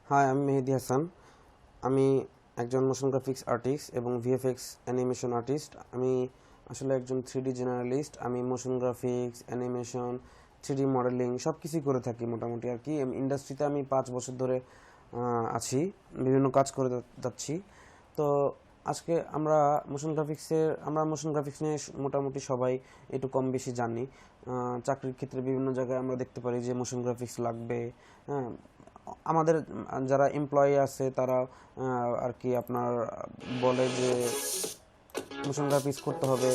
High, আমি মেহেদি হাসান। আমি একজন মোশন গ্রাফিক্স আর্টিস্ট এবং ভিএফএক্স অ্যানিমেশন আর্টিস্ট। আমি আসলে একজন 3D জেনারেলিস্ট। আমি motion graphics, animation, 3D modelling সব কিছুই করে থাকি মোটামুটি আর কি। ইন্ডাস্ট্রিতে আমি 5 বছর ধরে আছি, বিভিন্ন কাজ করে যাচ্ছি। তো আজকে আমরা মোশন গ্রাফিক্স নিয়ে মোটামুটি সবাই একটু কম বেশি জানি। চাকরির ক্ষেত্রে বিভিন্ন জায়গায় আমরা দেখতে পারি যে মোশন গ্রাফিক্স লাগবে। হ্যাঁ, আমাদের যারা এমপ্লয়ি আছে তারা আর কি আপনার বলে যে মোশন গ্রাফিক্স করতে হবে,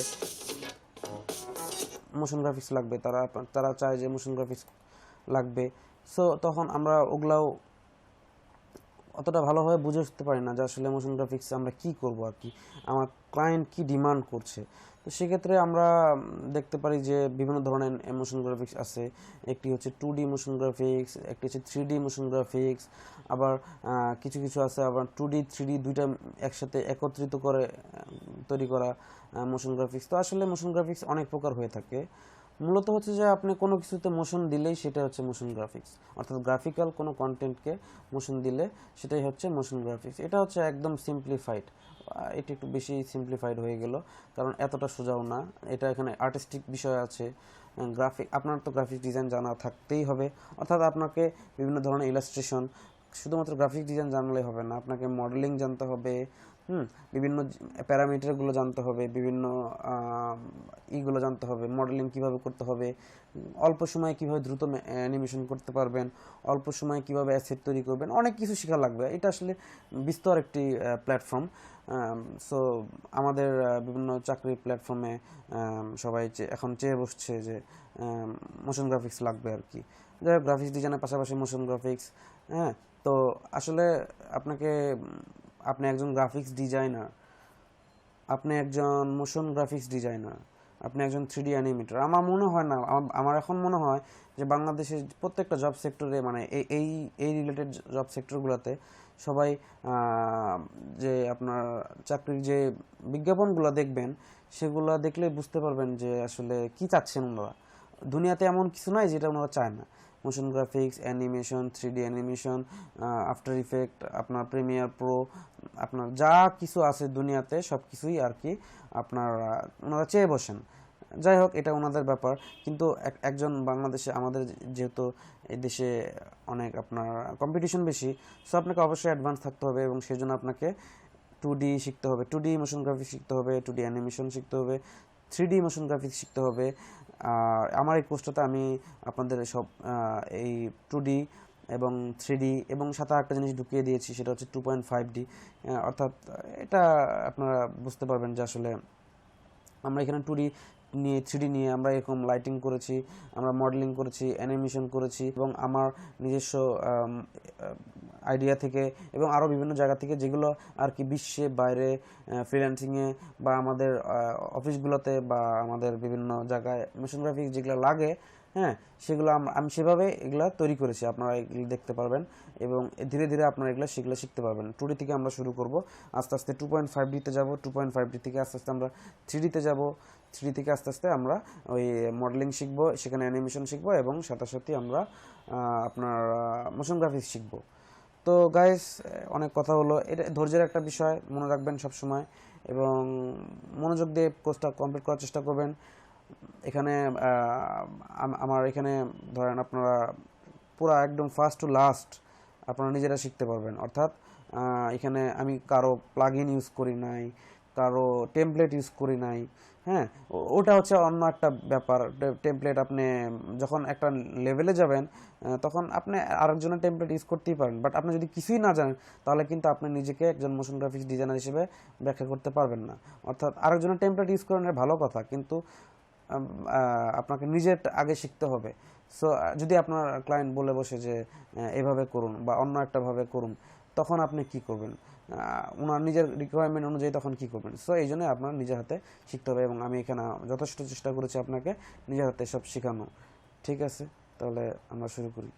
মোশন গ্রাফিক্স লাগবে, তারা তারা চায় যে মোশন গ্রাফিক্স লাগবে। সো তখন আমরা ওগুলাও অতটা ভালোভাবে বুঝে উঠতে পারি না যে আসলে মোশন গ্রাফিক্স আমরা কি করব আর কি, আমার ক্লায়েন্ট কি ডিমান্ড করছে। তো সেক্ষেত্রে আমরা দেখতে পারি যে বিভিন্ন ধরনের মোশন গ্রাফিক্স আছে। একটি হচ্ছে 2D মোশন গ্রাফিক্স, একটি হচ্ছে 3D মোশন গ্রাফিক্স, আবার কিছু কিছু আছে আবার 2D 3D দুইটা একসাথে একত্রিত করে তৈরি করা মোশন গ্রাফিক্স। তো আসলে মোশন গ্রাফিক্স অনেক প্রকার হয়ে থাকে। মূলত হচ্ছে যে আপনি কোনো কিছুতে মোশন দিলেই সেটা হচ্ছে মোশন গ্রাফিক্স, অর্থাৎ গ্রাফিক্যাল কোনো কন্টেন্টকে মোশন দিলে সেটাই হচ্ছে মোশন গ্রাফিক্স। এটা হচ্ছে একদম সিম্পলিফাইড, এটা একটু বেশি সিম্পলিফাইড হয়ে গেল, কারণ এতটা সোজাও না। এটা এখানে আর্টিস্টিক বিষয় আছে। আপনার তো গ্রাফিক ডিজাইন জানা থাকতেই হবে, অর্থাৎ আপনাকে বিভিন্ন ধরনের ইলাস্ট্রেশন, শুধুমাত্র গ্রাফিক ডিজাইন জানলেই হবে না, আপনাকে মডেলিং জানতে হবে। বিভিন্ন প্যারামিটারগুলো জানতে হবে, বিভিন্ন ইগুলো জানতে হবে, মডেলিং কিভাবে করতে হবে, অল্প সময়ে কিভাবে দ্রুত অ্যানিমেশন করতে পারবেন, অল্প সময়ে কিভাবে অ্যাসেট তৈরি করবেন, অনেক কিছু শেখা লাগবে। এটা আসলে বিস্তর একটি প্ল্যাটফর্ম। সো আমাদের বিভিন্ন চাকরির প্ল্যাটফর্মে সবাই এখন চেয়ে বসছে যে মোশন গ্রাফিক্স লাগবে আর কি। যাই হোক, গ্রাফিক্স ডিজাইনের পাশাপাশি মোশন গ্রাফিক্স। হ্যাঁ, তো আসলে আপনি একজন গ্রাফিক্স ডিজাইনার, আপনি একজন মোশন গ্রাফিক্স ডিজাইনার, আপনি একজন 3D অ্যানিমেটর। আমার মনে হয় না, আমার এখন মনে হয় যে বাংলাদেশের প্রত্যেকটা জব সেক্টরে, মানে এই এই রিলেটেড জব সেক্টরগুলোতে সবাই যে আপনার চাকরির যে বিজ্ঞাপনগুলো দেখবেন, সেগুলো দেখলে বুঝতে পারবেন যে আসলে কি চাচ্ছেন ওনারা। দুনিয়াতে এমন কিছু নাই যেটা ওনারা চায় না। Motion graphics, animation, 3D animation, after effect, আপনার প্রিমিয়ার প্রো, আপনার যা কিছু আছে দুনিয়াতে সব কিছুই আর কি আপনার ওনারা চেয়ে বসেন। যাই হোক, এটা ওনাদের ব্যাপার। কিন্তু একজন বাংলাদেশে, আমাদের যেহেতু এই দেশে অনেক আপনার কম্পিটিশন বেশি, সো আপনাকে অবশ্যই অ্যাডভান্স থাকতে হবে এবং সেই জন্য আপনাকে 2D শিখতে হবে, 2D মোশন গ্রাফিক্স শিখতে হবে, 2D অ্যানিমেশন শিখতে হবে, 3D মোশন গ্রাফিক্স শিখতে হবে। আর আমার এই কোর্সটাতে আমি আপনাদের সব এই 2D এবং 3D এবং সাথে একটা জিনিস ঢুকিয়ে দিয়েছি, সেটা হচ্ছে 2.5D। অর্থাৎ এটা আপনারা বুঝতে পারবেন যে আসলে আমরা এখানে 2D নিয়ে 3D নিয়ে আমরা এরকম লাইটিং করেছি, আমরা মডেলিং করেছি, অ্যানিমেশন করেছি, এবং আমার নিজস্ব আইডিয়া থেকে এবং আরও বিভিন্ন জায়গা থেকে, যেগুলো আর কি বিশ্বে বাইরে ফ্রিল্যান্সিংয়ে বা আমাদের অফিসগুলোতে বা আমাদের বিভিন্ন জায়গায় মোশন গ্রাফিক্স যেগুলো লাগে, হ্যাঁ, সেগুলো আমি সেভাবে এগুলো তৈরি করেছি। আপনারা এগুলো দেখতে পারবেন এবং ধীরে ধীরে আপনারা এগুলো সেগুলো শিখতে পারবেন। 2D থেকে আমরা শুরু করব, আস্তে আস্তে 2.5Dতে যাব, 2.5D থেকে আস্তে আস্তে আমরা 3Dতে যাব, 3D থেকে আস্তে আস্তে আমরা ওই মডেলিং শিখবো, সেখানে অ্যানিমেশন শিখবো এবং সাথে সাথে আমরা আপনার মোশন গ্রাফিক্স শিখবো। তো গাইস, অনেক কথা হলো। এটা ধৈর্যের একটা বিষয়, মনে রাখবেন সব সময়, এবং মনোযোগ দিয়ে কোর্সটা কমপ্লিট করার চেষ্টা করবেন। এখানে আমার এখানে ধরেন আপনারা পুরো একদম ফার্স্ট টু লাস্ট আপনারা নিজেরা শিখতে পারবেন। অর্থাৎ এখানে আমি কারো প্লাগ ইন ইউজ করি নাই, কারো টেমপ্লেট ইউজ করি নাই। হ্যাঁ, ওটা হচ্ছে অন্য একটা ব্যাপার। টেমপ্লেট আপনি যখন একটা লেভেলে যাবেন তখন আপনি আরেকজনের টেমপ্লেট ইউজ করতেই পারেন, বাট আপনি যদি কিছুই না জানেন তাহলে কিন্তু আপনি নিজেকে একজন মোশন গ্রাফিক্স ডিজাইনার হিসেবে ব্যাখ্যা করতে পারবেন না। অর্থাৎ আরেকজনের টেমপ্লেট ইউজ করেন ভালো কথা, কিন্তু আপনাকে নিজের আগে শিখতে হবে। সো যদি আপনার ক্লায়েন্ট বলে বসে যে এভাবে করুন বা অন্য একটা ভাবে করুন, তখন আপনি কি করবেন? ওনার নিজের রিকোয়ারমেন্ট অনুযায়ী তখন কি করবেন? সো এই জন্য আপনার নিজের হাতে শিখতে হবে, এবং আমি এখানে যথেষ্ট চেষ্টা করেছি আপনাকে নিজের হাতে সব শেখানো। ঠিক আছে, তাহলে আমরা শুরু করি।